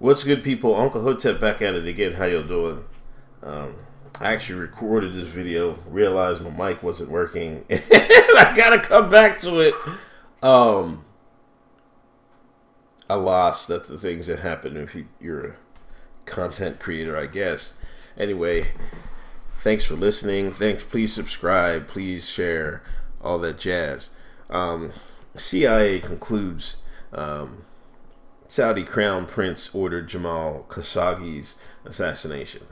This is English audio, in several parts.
What's good, people? Uncle Hotep back at it again. How y'all doing? I actually recorded this video, realized my mic wasn't working, and I gotta come back to it. Alas, that's the things that happen if you're a content creator, I guess. Anyway, thanks for listening. Thanks. Please subscribe. Please share. All that jazz. CIA concludes Saudi Crown Prince ordered Jamal Khashoggi's assassination.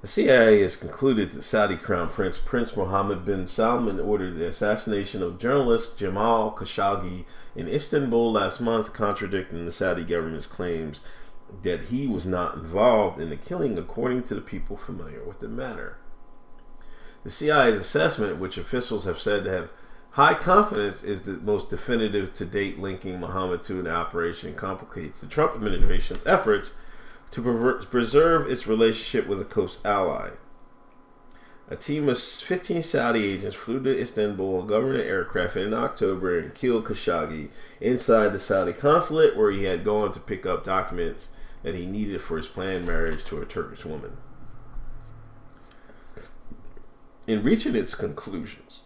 The CIA has concluded that Saudi Crown Prince Mohammed bin Salman ordered the assassination of journalist Jamal Khashoggi in Istanbul last month, contradicting the Saudi government's claims that he was not involved in the killing, according to the people familiar with the matter. The CIA's assessment, which officials have said to have high confidence, is the most definitive to date, linking Mohammed to the operation, complicates the Trump administration's efforts to preserve its relationship with a close ally. A team of 15 Saudi agents flew to Istanbul on government aircraft in October and killed Khashoggi inside the Saudi consulate, where he had gone to pick up documents that he needed for his planned marriage to a Turkish woman. In reaching its conclusions,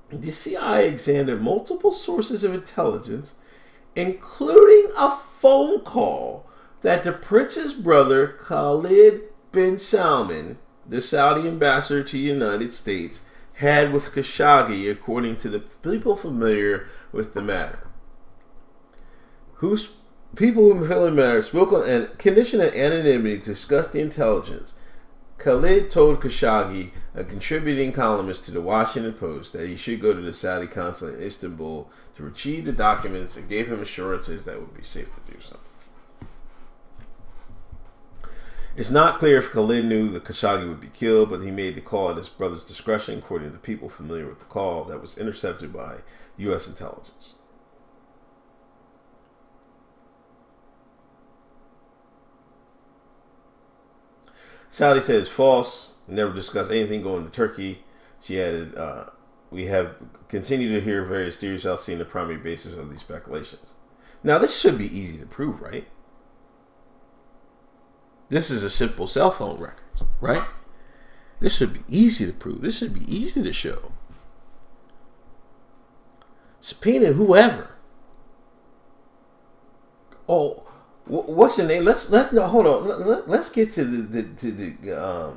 the CIA examined multiple sources of intelligence, including a phone call that the prince's brother, Khalid bin Salman, the Saudi ambassador to the United States, had with Khashoggi, according to the people familiar with the matter. People who familiar with the matter spoke on a condition of anonymity to discuss the intelligence. Khalid told Khashoggi, a contributing columnist to the Washington Post, that he should go to the Saudi consulate in Istanbul to retrieve the documents, and gave him assurances that it would be safe to do so. It's not clear if Khalid knew that Khashoggi would be killed, but he made the call at his brother's discretion, according to people familiar with the call that was intercepted by U.S. intelligence. Saudi said it's false. Never discussed anything going to Turkey. She added, we have continued to hear various theories without seeing the primary basis of these speculations. Now, this should be easy to prove, right? This is a simple cell phone record, right? This should be easy to prove. This should be easy to show. Subpoena whoever. Oh, what's the name? Let's no, hold on. Let's get to the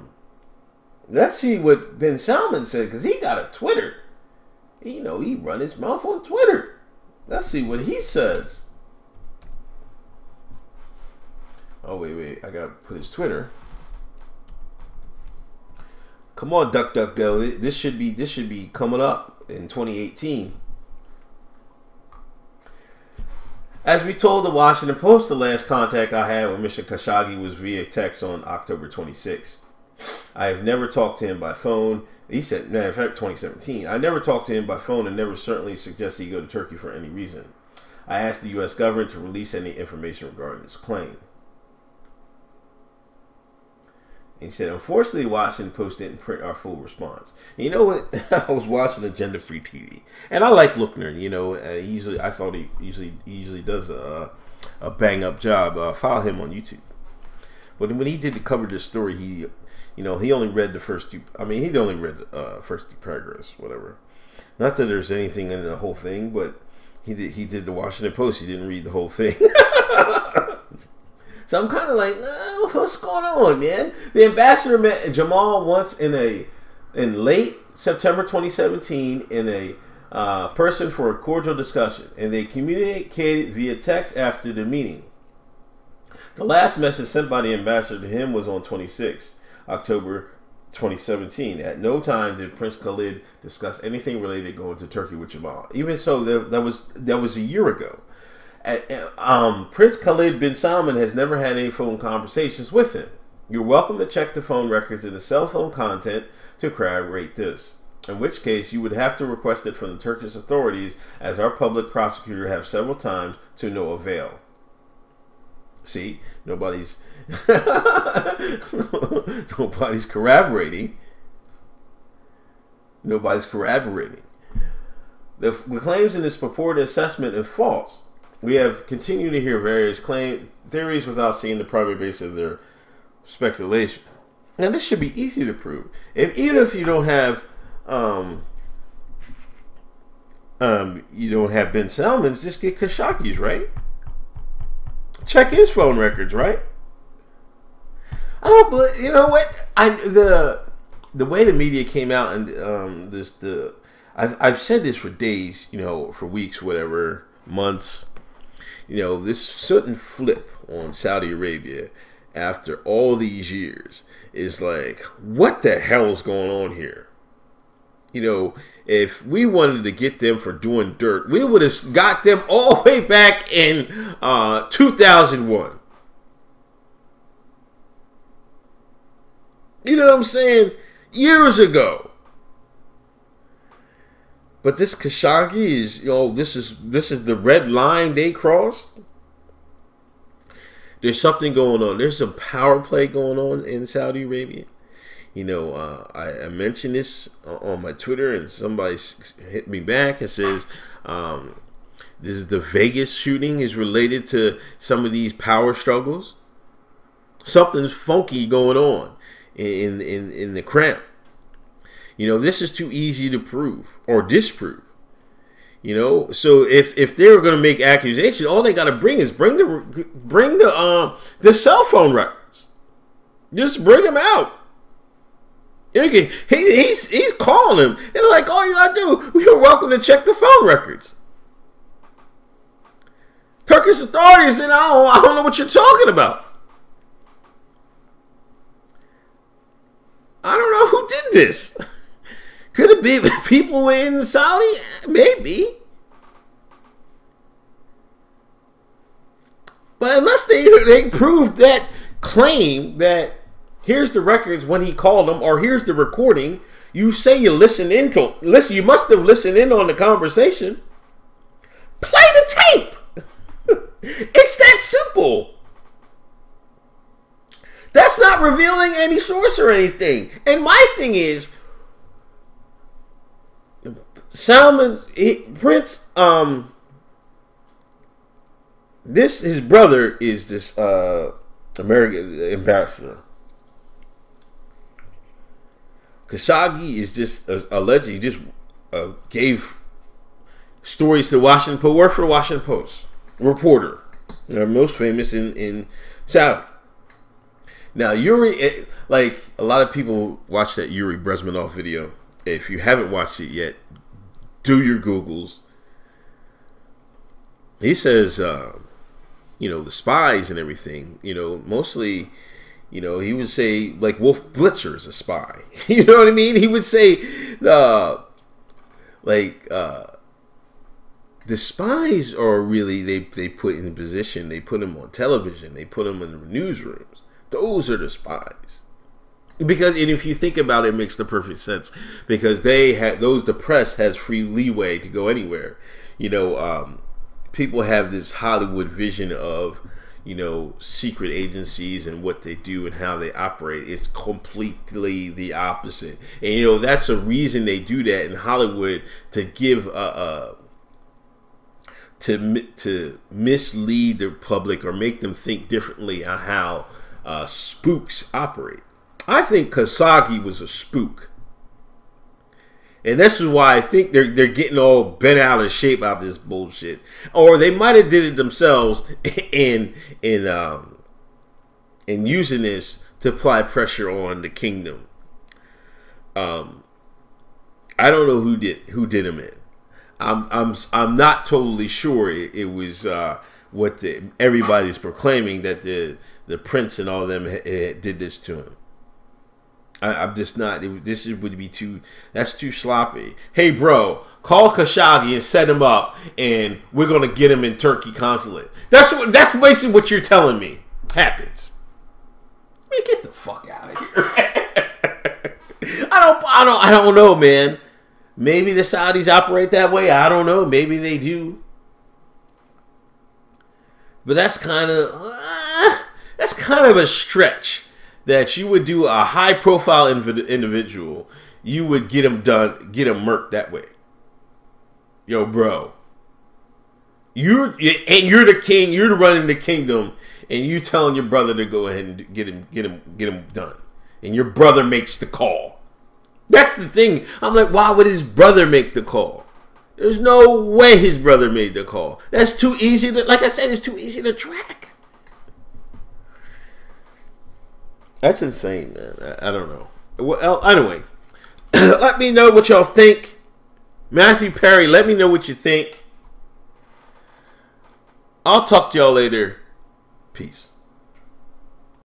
let's see what bin Salman said, because he got a Twitter. He run his mouth on Twitter. Let's see what he says. Oh, wait. I gotta put his Twitter. Come on, DuckDuckGo. This should be coming up in 2018. As we told the Washington Post, the last contact I had with Mr. Khashoggi was via text on October 26th. I have never talked to him by phone. He said, matter of fact, 2017. I never talked to him by phone and never certainly suggested he go to Turkey for any reason. I asked the U.S. government to release any information regarding this claim. He said, unfortunately, Washington Post didn't print our full response. And you know what? I was watching Agenda Free TV, and I like Lookner. I thought he usually does a bang up job. Follow him on YouTube. But when he did to cover this story, he only read the first two. I mean, he only read the first two paragraphs, whatever. Not that there's anything in the whole thing, but he did the Washington Post. He didn't read the whole thing. So I'm kind of like, what's going on, man? The ambassador met Jamal once in late September 2017 in a person for a cordial discussion, and they communicated via text after the meeting. The last message sent by the ambassador to him was on 26 October 2017. At no time did Prince Khalid discuss anything related to going to Turkey with Jamal. Even so, that was a year ago. Prince Khalid bin Salman has never had any phone conversations with him. You're welcome to check the phone records in the cell phone content to corroborate this, in which case you would have to request it from the Turkish authorities, as our public prosecutor have several times, to no avail. See, nobody's corroborating. Nobody's corroborating. The claims in this purported assessment are false. We have continued to hear various theories without seeing the primary basis of their speculation. Now, this should be easy to prove. Even if you don't have, Ben Salman's, just get Khashoggi's, right? Check his phone records, right? I don't believe. You know what? The way the media came out and I've said this for days, for weeks, whatever, months. This sudden flip on Saudi Arabia after all these years is like, what the hell is going on here? If we wanted to get them for doing dirt, we would have got them all the way back in 2001. You know what I'm saying? Years ago. But this Khashoggi is, this is the red line they crossed. There's something going on. There's some power play going on in Saudi Arabia. I mentioned this on my Twitter, and somebody hit me back and says, this is the Vegas shooting is related to some of these power struggles. Something's funky going on in the crown. This is too easy to prove or disprove. So if they're going to make accusations, all they got to bring the cell phone records. Just bring them out. He's calling them. They're like, all you got to do, you're welcome to check the phone records. Turkish authorities said, I don't know what you're talking about. I don't know who did this. Could it be people in Saudi? Maybe. But unless they prove that claim that here's the records when he called them, or here's the recording, you say you listen, you must have listened in on the conversation. Play the tape. It's that simple. That's not revealing any source or anything. And my thing is, Prince, his brother is this American ambassador. Khashoggi is just allegedly just gave stories to the Washington Post, worked for the Washington Post, reporter, most famous in Saudi. Now, Yuri, like a lot of people watch that Yuri Bezmenov video. If you haven't watched it yet, do your Googles. He says, the spies and everything, mostly, he would say, like, Wolf Blitzer is a spy. You know what I mean? He would say, the spies are really, they put in position, they put them on television, they put them in the newsrooms. Those are the spies. Because, and if you think about it, it makes the perfect sense. Because the press has free leeway to go anywhere. People have this Hollywood vision of, secret agencies and what they do and how they operate. It's completely the opposite. And, that's the reason they do that in Hollywood, to give to mislead the public or make them think differently on how spooks operate. I think Khashoggi was a spook, and this is why I think they're getting all bent out of shape out of this bullshit, or they might have did it themselves in using this to apply pressure on the kingdom. I don't know who did him in. I'm not totally sure it was what everybody's proclaiming, that the prince and all of them did this to him. I'm just not. This would be that's too sloppy. Hey, bro, call Khashoggi and set him up, and we're gonna get him in Turkey consulate. That's basically what you're telling me happens. Man, get the fuck out of here. I don't know, man. Maybe the Saudis operate that way. I don't know. Maybe they do. But that's kind of a stretch. That you would do a high-profile individual, you would get him murked that way. yo, bro, you're the king. You're running the kingdom, and you telling your brother to go ahead and get him done, and your brother makes the call. That's the thing. I'm like, why would his brother make the call? There's no way his brother made the call. That's too easy to, like I said, it's too easy to track. That's insane, man. I don't know. Well, anyway, let me know what y'all think. Matthew Perry, let me know what you think. I'll talk to y'all later. Peace.